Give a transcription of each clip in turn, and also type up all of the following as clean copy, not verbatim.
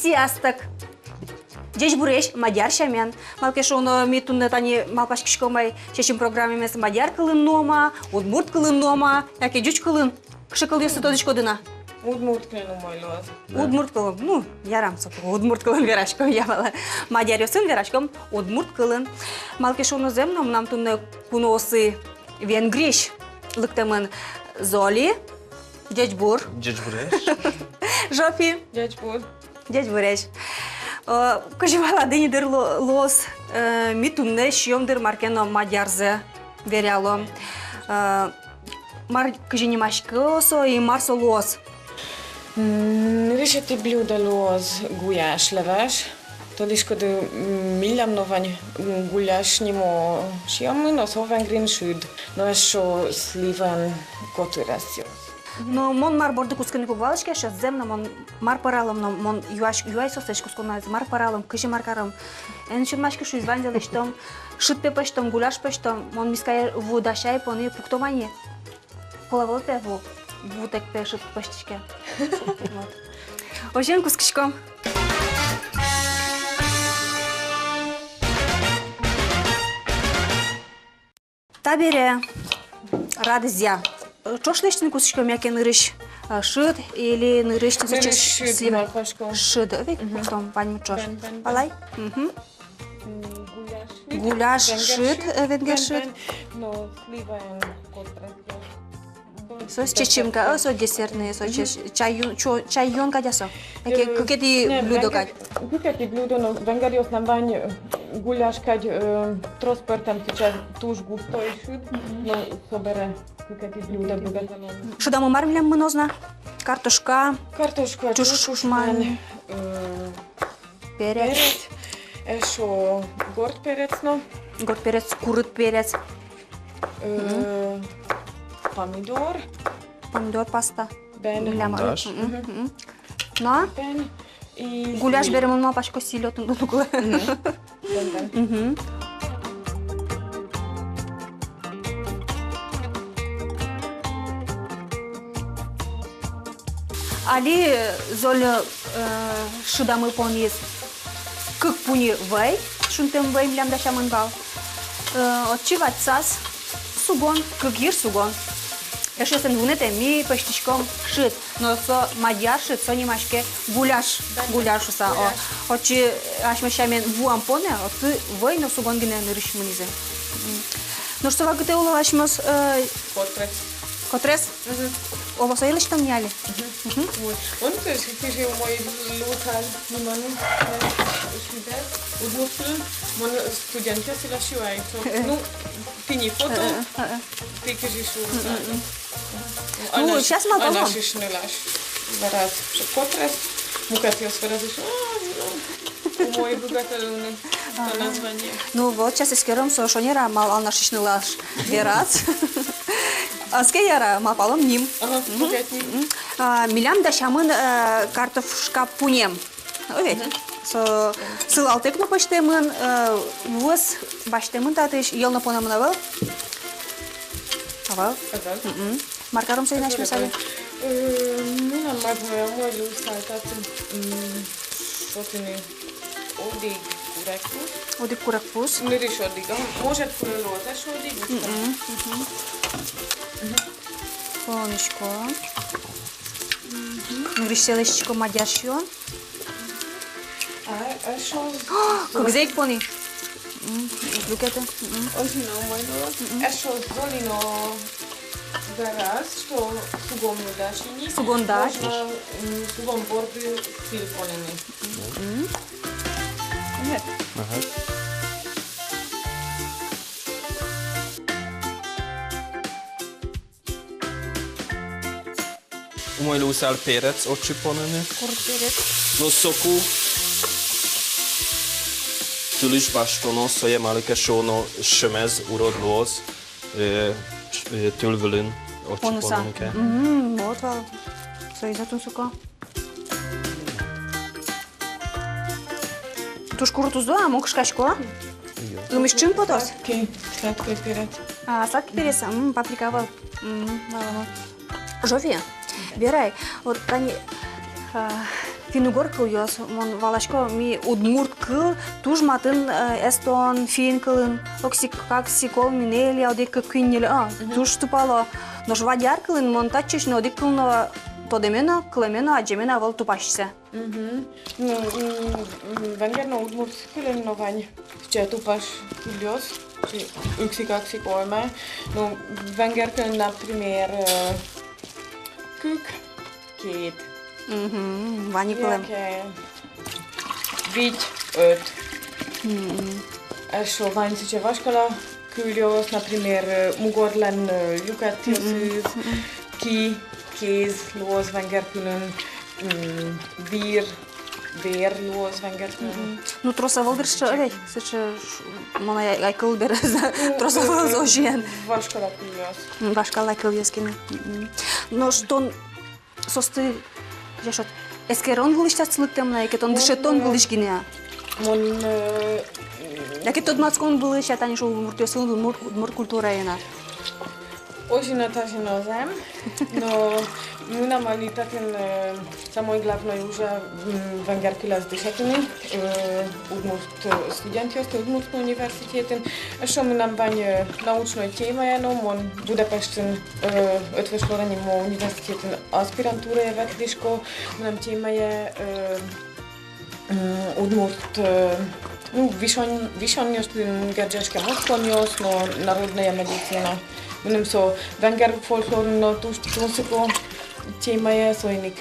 сиастык. Деш буреш мадяр шамен. Малке шоно ми тунне тани малпаш кишкомай чечим программемес мадяр кылын нома, удмурт кылын нома, яке жуч кылын. Кышы кылысы тодычко дына. Удмурт кылын умайлоз. Удмурт кылын, ну, ярам сопу. Удмурт кылын верашком явала. Мадяр ёсын верашком удмурт кылын. Малке шоно земном нам тунне куносы венгриш. Лыктымын Золи, дядь Бур. Дядь Буреш. Жопи. Дядь Бур. Дядь Буреш. Кажевала денидер лос митумне шьемдер маркено мадярзе веряло. Мар каженимашкосо и марсо лос. Решети блюдо лоз gulyásleves. Todiskod millamnovaň gulyásnimo šiamun, a szovengrin süd, no ez so sliven koturesio. Но мон мар борды кусканы побалышке, сейчас земно мон мар паралом, но мон юай сосеш кусконаз мар паралом, кыжи маркаром. Энчен машки шу извандел штом, шут пепештом, гуляш пештом, мон мискай вудашай пони пуктомани. Половолте вутек пешут пештичке. Ожен кускишком. Табере радызя. Чошлештин кусочком яке нырыш шыд или нырыш слива. Шыд. Век потом паним чош. Палай. Гуляш шыд, венгер шыд. Но слива котресio. Сос чечимка, со десертные, со чайон кадясо. Какие блюдо кад? Какие блюдо, но венгериос нам вань гуляш кад троспертам тече туш густой шыд, но собере какие блюда богатано. Что там мы мармлем мы нозна? Картошка. Картошка, чушман. Перец. Еще горд перец, но. Горд перец, курыт перец. Помидор. Помидор паста. Бен. Даш. Но Бен. И гуляш берем он пашко силётун дулугу. Бен. Али золь шыдамы понис кык пуни вай, шунтем вай млям да шамангал. Отчивать сас, сугон, кыгир сугон. Еще сен вунете ми пештичком шит, но со мадяр шит, со немашке гуляш уса. Очи ашмешамен вуам поне, оты вай но сугон гине нырыш мунизе. Но что вагыте улавашмос Котрес. котрес? Олоса елиш там няли. Und ich sehe mein Lokal, niemanden schreibt, und nur für meine Studenten sind das schon ein. Ну, фини фото, ты кажешь, что. Ну, сейчас мы Она шишнелаш. Зараз котрес, мукатиос выразишь. Мой богатый название. Ну вот сейчас искером сошонера мал алнашишнылаш верат. Аскеяра мапалом ним. Милям да шамын картошка пунем. Овет. Сылалтек на почтемын, вос баштемын татыш, ел на понамынавал. Авал. Маркаром сайнаш мисали. Ну, на мой люсал татым. Шотыны. Одик куракпус. Одик куракпус. Не риш одига. Может курелоза одик. Полничко. Решилочку мадяшьон. А что? Как зейк пони. Лукете. Очень нормально. А что золино зараз, что сугом дашини. Сугон даш. Сугом борды силиконины. Нет. Umojlúszál pérec, ocsiponene. Kurperec. No soku. Tuliš bastono, soje malike šono šemez urodloz. Tülvülün ocsiponenke. Вот вал. Соизатун сука. Туш куртузду, а мог шкашко? Думаешь, чем потос? Сладкий перец. Сладкий перец, паприка вал. Жови. Бирай, вот они Финугор кыл ёс, мон валашко ми удмурт кыл, туж матын эстон, фин кылын, оксикол минели, оди кыкиннели, туж тупало. Но ж вадяр кылын, мон тачиш, но оди кылно тодемено, клемено, аджемено, вол тупашся. Ну, венгерно удмурт кылын, но вань, че тупаш кылёс, yksi, kaksi, kolme. No, venger kılın, например, kyk, kiit. Вани кылым. Viit, öt. Еще вань сиче вашкала кылёс, например, mugorlen lykätjösys, ki, kéz, lóz, venger kılın, vir, ver, lóz, venger kılın. Ну, троса валдыршы, өлей, сычы, мона айкыл берез, троса валзожен. Вашкала kılёs. Башкал айкыл ескені. Но штон, состы, яшот, эскерон вылыштат темна, яке тон дышетон вылышкіне. Mon Яке тот мацкон вылышат, они шо муртёсын мур культура ена. Очень отажинозем, но мы нам летаем самой главной уже венгер кылас дышатыны, удмурт студентиоста, удмуртского университета. Еще мы нам вань научной темой, но мон Будапештен отвешленным университетом аспирантуры ветлишко, мы нам темой удмурт ну, вишоньостын герджешке москоньос, но народная медицина. Minun so venger folklorno tunsuko tiemaja soinik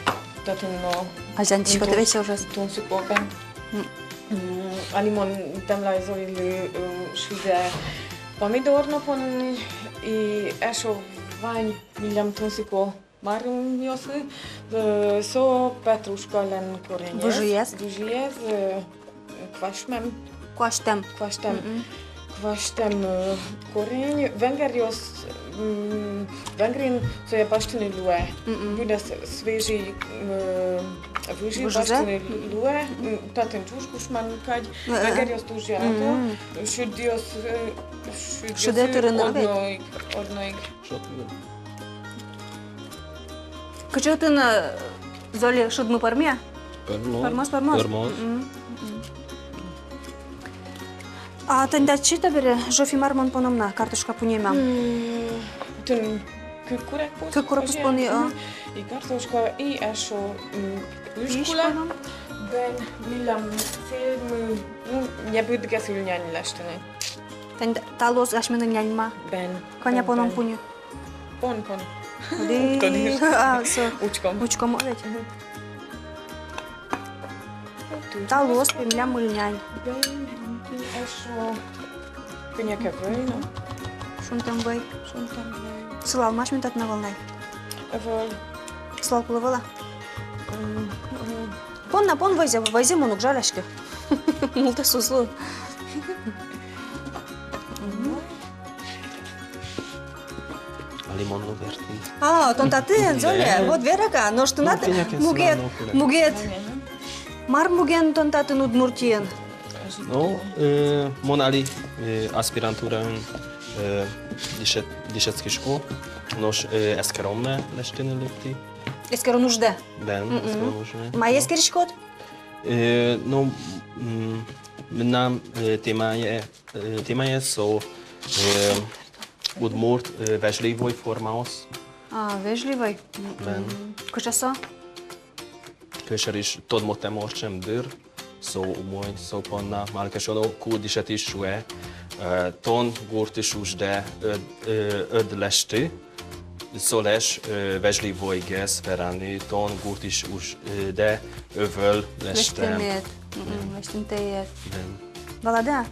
tatunno. Азантишко тевесе уже. Tunsuko ben. Animon temlai soili shide pomidorno pon I esho vain miljam tunsuko marun josy. So petruszka len korenies. Wyżyjez. Kwaszmem. Kwasztem. Kwasztem koreń. Węgier Węgrin co je baštiny lue. Bude sveži vyži baštiny lue. Taten čuškušman kaď. Węgier jos tuži ato. Šudios odnoig. Качотын золи шудмы парме? Пармос. А тында чита бере жофи мармон пономна картошка пунема. Тун Кукурекус пони. И картошка и эшо ышкула. Ben millam film не будет гасульнян лаштаны. Тында талос ашмының янма. Ben. Коня поном пуню. Пон. Ди. Учком. Учком овет. Талос пемлям мыльнян. Эшо коняка война. Шунтам бай. Сылал маш мен татна волнай. Сылал кулывала. Пон вайзе монук жаляшки. Мулта сузлу. Лимонну верти. Тон таты, золя, вот верака, но что надо мугет. Мар муген тон таты удмуртиен. No, monali aspirantúrán Lisecký škol, nos eszkeromme lestin előtti. Eszkeron užde. Ben, eszkeron užde. Ma eszkeriskot? No, nam témája so udmurt vežlivoj formaos. Vežlivoj. Ben. Kučaso? Köser is todmote morcsem dőr. So umoj, so ponna, malkesono kurdiset is sue, ton gurtis us de öd lesti, so les vezli vojges verani, ton gurtis us de övöl lestem. Lestem tejet. Valada,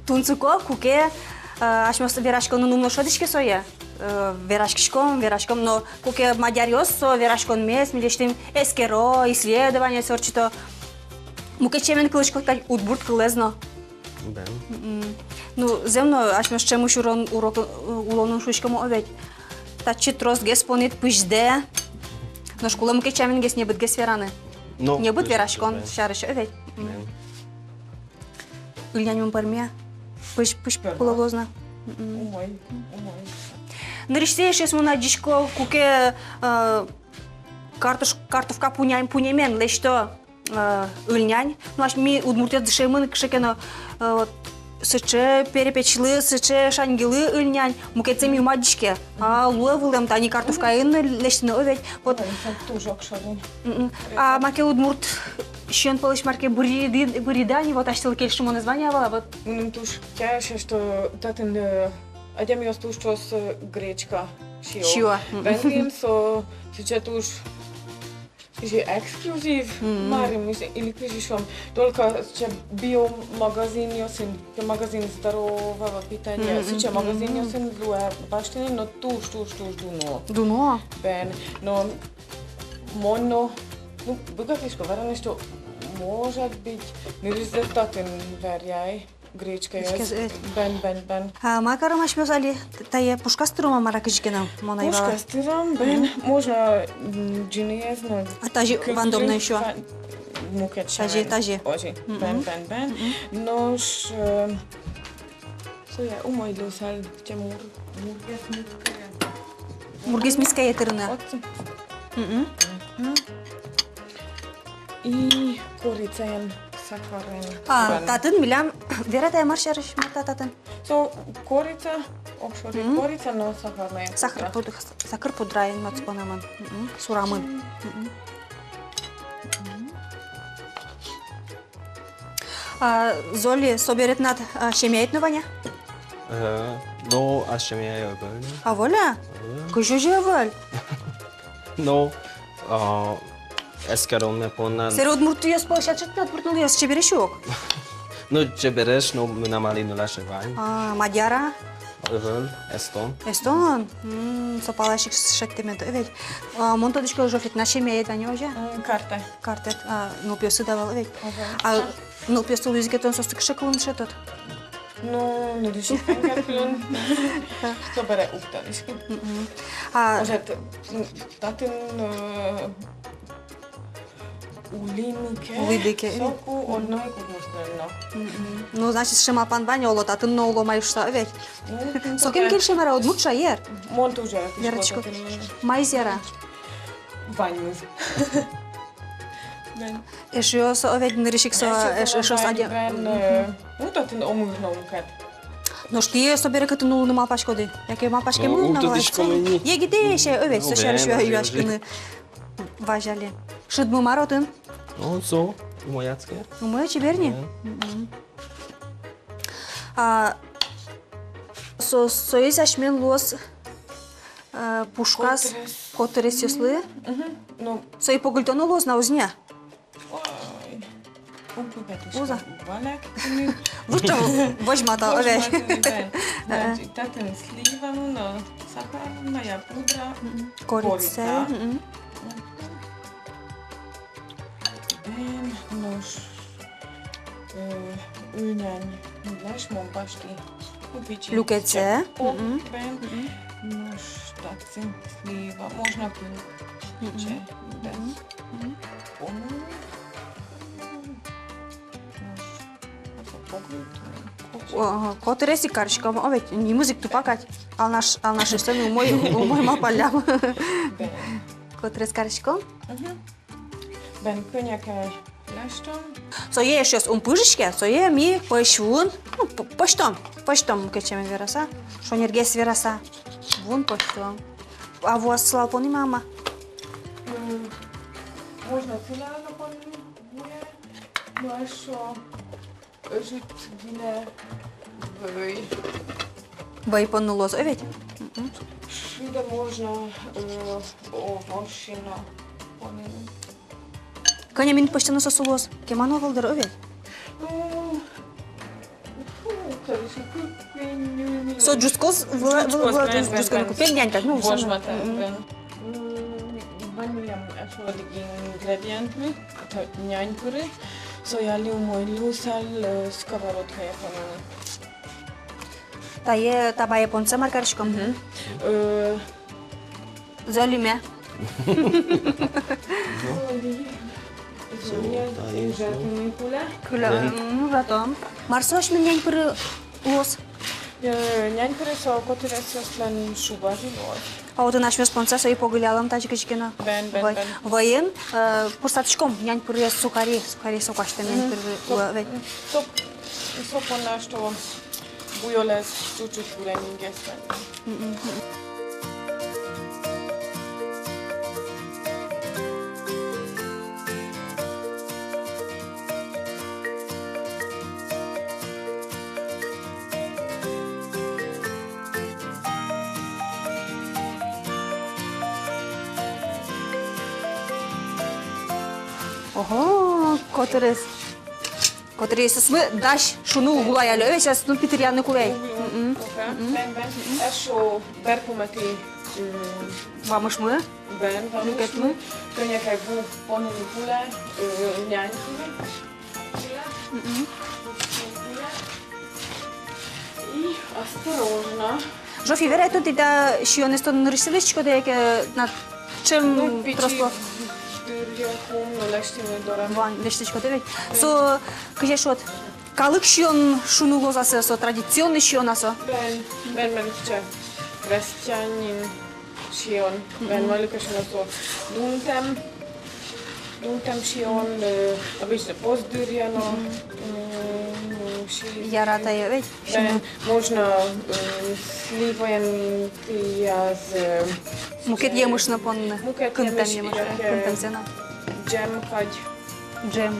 tuncuko, kuke, aș mă verașcă nu numno șodișke soie. Верашком, но куке мадяриосо, верашкон мес, ми лештим эскеро, исследование сорчито. Муке чемен кылышко так удбурт кылезно. Ну, земно, аш ме ще муш урок улонун шушкамо овет. Та читрос гес понит пыжде. Но школа муке чемен гес не бит гес вераны. Не бит верашкон, шарыш овет. Ильяньмон пармия. Пыш пололозна. Умой. Нариште ще смо на дишко куке картошка пунемен, лешто ыльнянь. Ну, аж ми удмуртия дышемын кшекено сыче перепечлы, сыче шангилы ыльнянь, мукецем юмадичке. А луевылем, тани картошка инны лештino овет. Вот. Тоже окшадын. А маке удмурт щен полыш марке буридани, вот аштыл келшимо название была, вот. Уним туш тяше, что татын адем јас туш чос гречка Шио. Бенвим со сейчас туш je ekskluziv, marim ili križišom, только че биомагазин јосин, магазин здорового питания, сиче магазин јосин луе баштини, но туш дуно. Дуно? Бен, но моно, ну, богатишко, верно нешто, может быть, не резултатен верјај. Гречка јас. Бен. Макаром аш мёзали, тае пушкастырума маракичкена монайва. Пушкастырам, бен, можно джини језна. А тажи вандомна ещё? Мукечен. Тажи. Ожи, бен. Нож, соја умој лусал, че Мургес миска етерна. И корицајен. Татын милям верата маршарыш матататын. So корица, обшори корица, но сахарная. Сахар пудраен мацпонаман. Сурамын. Золи соберет над шемейтнуваня? Ну, а ще ми я обель. А воля? Кожу же воль? Ну, ескерон ме понна. Серед муртуя сполшачет над пуртнули с чеберешок. Ну, чебереш, но ми намали нулаше вайн. Мадяра? Övel, Eston. Eston? Сопалашик шеттемет. Evet. Монто дишко жофит на шемейтваня уже? Карта. Картет. Ну пьесы давал, evet. А ну пьесы лузгетон состык шекулун шетот. Ну, не души хангерфилон. Что бере уктанишки. Может, татин улинуке, соку одной кукурственно. Ну, значит, шема пан баня олот, а ты но уломаешь что, ведь? Соким кель шемара одмут шаер. Монт уже. Верочко. Майзера. Ванюз. Ешо со овет нырышик со ешо садя. Ну, татин омурнонкет. Но шти собере като нулу нема пашкоди. Яке ма пашке му на власть. Егиде ше овет со шершо юашкины. Важали. Шыдмы маротын? Ну, со, мояцке. Умоя чеберни? Союз ашмен лос пушкас котерес ёслы. Сои погультону лос на узня. Уза. Вучо возьмата, ове. Татен сливану на сахарная пудра. Корица. Нож. Ülnyen. Наш момпашки. Люкеце. Нож. Тацин. Слива. Можно пилче. Котереси каршиком, ове, не музик тупакать. Ал наш истами умой мапалям. Котерес каршиком? Ben könnyekkel lestem. So je сейчас пыжишке, so je ми пошвун, ну почтом кечем вераса, что нергес вераса, вун почтом. А вас слалпони мама? Можно филально понуе, но еще жить гине вой. Бай понулоз, овет? Шида можно овощина понуе. Коня мин почтено сосулоз, кемано волдер овет? Со джускоз джускоз купил нянька, ну возможно. Vaniljan efterdig ingredientmi, nянькури, så jag lumoi lusal skовородкой понуе. Тае таба японца маркаршком. Золиме. Кула, ну вратом. Марсош меня не лос. Нянькари са котиреција слен шубари нор. А вот наш спонсор сои погулялам тачкичкина. Бен. Воен, пурсатичком, нянь пурия сухари сокаште нянь пурия. So von der Sto Bujoles Chuchut Bulenin gestern. Ого, который сме даш шуну гулая ле, сейчас ну питеряны кулей. Ben. Esho berpumeti Vamos мы? Ben, vamos. Könnyekek bu ponuni pule, nяньками. И осторожно. Жофи, вероятно, ты да și eu nestor năriștele și code că na cel просто Nu le știm doar. Van, deci știi code. So, că ești ot. Kalık și on şunu lozası, so tradiționny și on aso. Ben ce? Kresťanin și on. Ben mălcă și so. Duntem și on, обычно поздыряно. Я рада я ведь. Ben, можно сливаем я с Muket yemiş na pon. Muket Kıntam yemiş, yemiş. jak, Kıntam sena. джем кадь. Джем.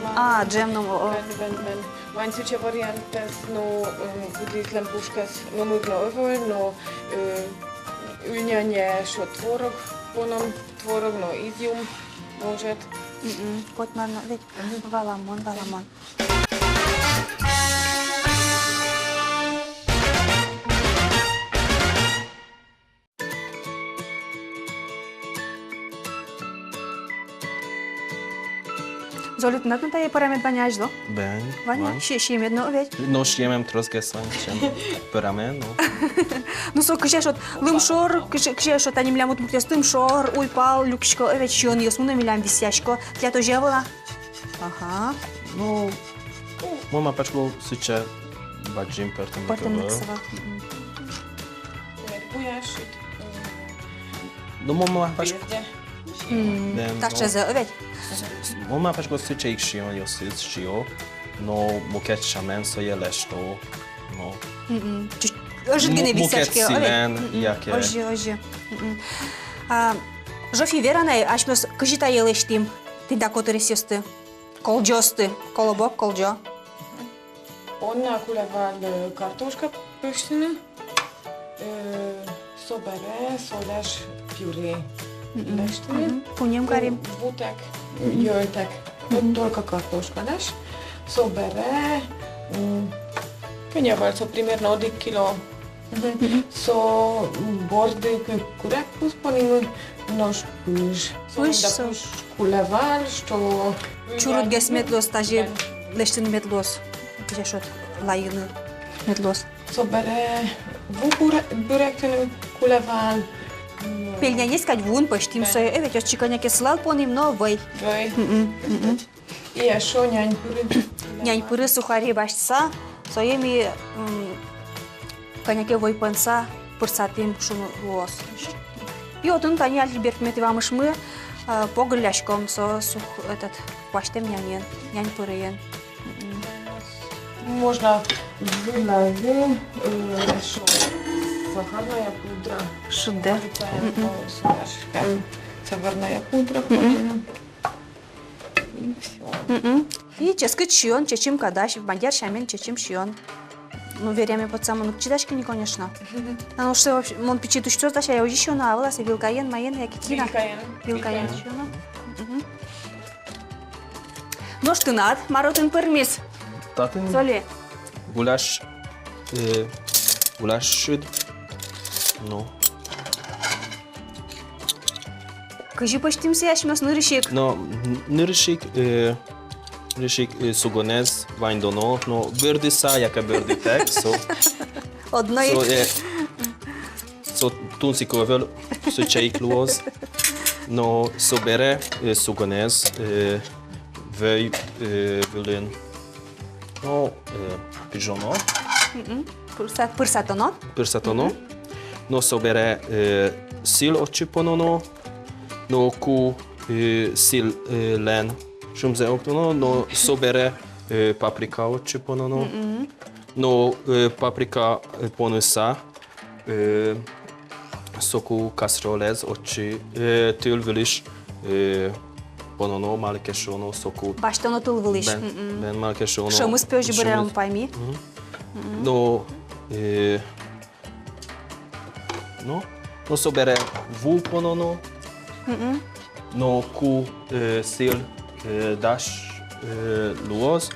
Джем no. Ben. Meinst du, ce variante nu budit lempuškas, nu mygno över, no uljanje šo tvorog, ponom tvorog, no izjum, možet. Pot man ведь. Valamon. Zolid, na ten tady půjdeme baňáč, do? Ben, Vaňa, ším jedno, veď? No, šiemem troszkę slančem. Pörame, no. Ну, со, кышеш от лымшор, кышеш от анимлям от муктес лымшор, уйпал, люкшко, veď šion josmu nemilям висяшко. Тля то жевала? Ага. No, mama pačko sice badžim pertem Потом миксова. Bujás, No, mama pačko. birde. Так чезе, veď? Mama pačko sice ik šion josis šio, no muket šamen so je lešto, no. Ожит гене Muket висяшке, silen, jakie. Ожи. Жофи веранай, ашмес кыжита елештим. Тинда которис ёсты. Колджосты. Колобок, колджо. Onna kuleval kartoška pöštine, sobere, soles, püré. Leštine. Пунем карим. Vutek, jöjtek, только картошка, знаешь, собере, könnyevel, so примерно 1 kilo, so bordy kurek pusponim, nož püž, Püž, da so. püž kuleval, što... Чурут гес метлос, тажи лештин метлос. Кыжеш от лайыны метлос. Sobere, vu bürektenim kuleval, Пельня есть кать вун паштим сой, evet, jos чиканя кеслал поним, но вай. vöj, и așa nyánypürü. Нянь пыры сухари башса, соеми каняке вой панса пырсатым шуну лос. И вот он таня альберт метивамыш мы погыляшком со сух этот паштем нянь пырыен. Можно вылазить, что сахарная пудра. Шуде. Сахарная пудра. И все. И ческать шион, чечим кадаш, в бандер шамель чечим шион. Ну, верями под самым, ну, читашки не, конечно. Ну, что вообще, он печит, что здесь, я уже еще на волосы, вилкаен, маен, я кикина. Вилкаен, шиона. Ну, что надо, маротин пермис. Tatin Соли. gulás süd, no. Кажи почти все, я шмес нырышек. No, nőrség szugonez, ványdono, no, bőrdi szájake bőrditek, Одно so tunszikóvel szöcseik no, bere, szugonez, vöj, völön, no, pižono, Pârsatono. Pârsatono. No sobere sil occiponono. No cu sil len shumze octono. No sobere paprika occiponono. No paprika ponusa. Soku kastrolez occi tülvülüş ponono malkeşono soku. Baştan otulvılış. Ben malkeşono. Şamız pöjü bırakın paymi. No, no sobere vu ponono. No cu sil dash luoz.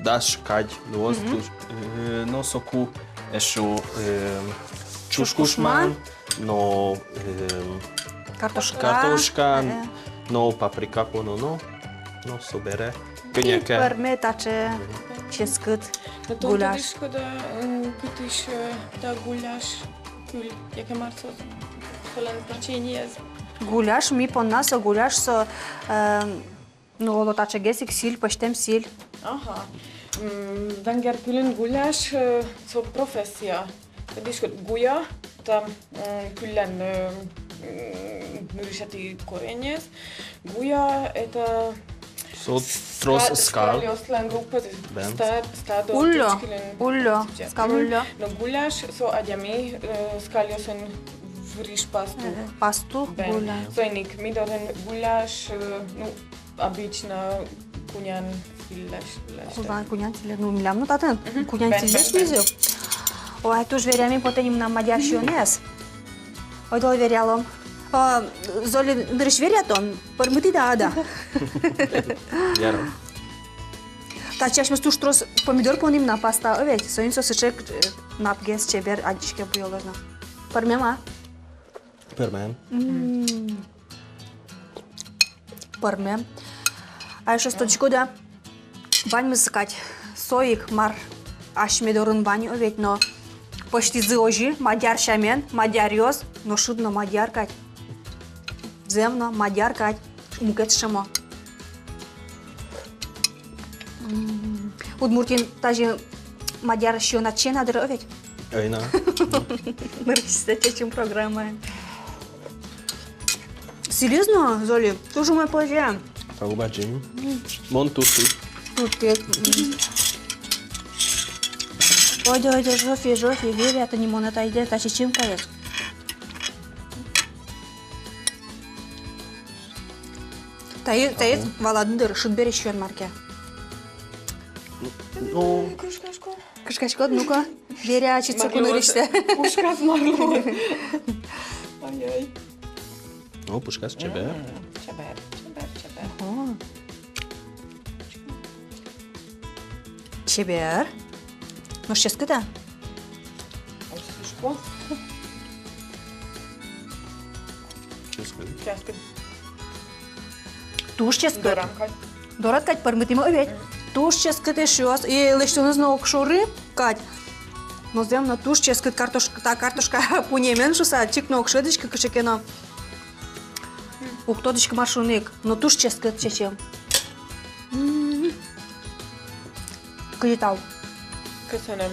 Dash kaj luoz. No soku eşo čuškušman. No kartoška. No paprika ponono. No sobere. Cânecă. Părmetace, cescât, No to gulaș. tudi škoda, kutiš ta gulaš, kül, jakie marco, holen značení je. Gulaș, mi ponna să gulaș să nu o lotace gesik sil, păștem sil. Aha. Venger külen gulaš, so professia. Kutiš guja, ta külen nurišati korenjes. Guja, eta So tros skal. Ben. Ullo, scalullo. No gulaš so adjami, skalio sen vriš pastu. Pastu, Ben. gulaș. So enik, mi doren gulaš, nu, obična kunjan filește. Cunianțile, nu mi le-am notat în. Cunianțile, Ben, ben, Dumnezeu. O, atunci veream potenim na maghiar și ionez. O, dole verealom. Zoli, drăși veriaton, părmâti da. Iar. Taci aș măstu ștros pomidor ponim na pasta, övet, să inso să cek napges ceber adișke buiolona. Părmema? Permen. Părmem. Așa stocico da bani măscati, soic mar aș medorun bani, övet, no păști zioji, maghiar șamen, maghiarios, no șudno maghiar cati. Zemno, maghiar cati, mucet șamo. Udmurtin taji maghiar și eu na cena de răveți. Öina. Mărăște ce în programa. Seriousno, Zoli, tu și mai păjeam. Paubacim. Montusi. Uite. Ой, жофи, веря, это не монета идея, та чем каец. Таец, Валадындыр, шудбери шуен марке. No, Кушкашко. Кышкашко, ну-ка, веря, чица куныриште. Пушка смарло. Ай-ай. no, pușcați cebe. Čeber. Чебер. Ну, сейчас когда? Osuško. Ce spui? Českat. Туш сейчас когда? Doramka. Дорат кать пармитимо овет. Туш сейчас когда шос. И лештоныз на окшоры кать. Но зем на туш сейчас когда картошка пунемен шуса. Чик на окшедочка кашекена. Уктодочка маршуник. Но туш сейчас когда чечем. Кыйтал. Köszönöm.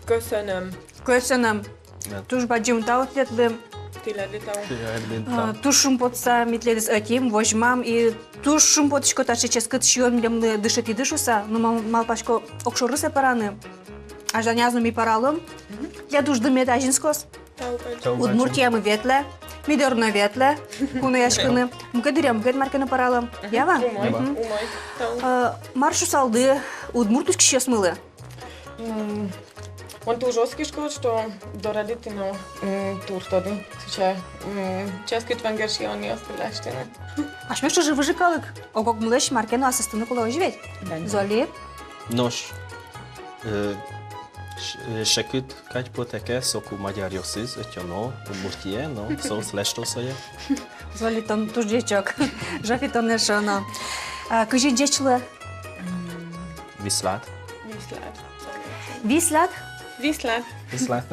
Köszönöm. Köszönöm. Туш баджим тау тетли. Tileditau. Тушым потса митледис атим, возьмам и тушым поточко таши ческат шьон млемны дышати дышуса, но малпашко окшоры сепараны. Аж данязну ми паралом. Я душ дымет ажинскос. Удмуртия мы ветле. Мидорна ветле. Куны яшкыны. Мгадырям мгад марканы паралом. Ява? Умой. Тау. Маршу салды. Удмуртуш кишес мылы. On tu žoskiško, što doraditi no turtodu. Че česky tvengerši oni осталяштины. Аш мешто же выжикалык. Огок мылыш маркену асыстыны кулау живет. Золи. Nos, seküt kagy poteke, szoku magyar jossziz, ötjano, umurtie, no, szósz lestoszolja. Золи тон туш дечок. Жофи тон нешано. Кыжи дечлы. Viszlát. Viszlát. Вислят. Viszlát. Viszlát.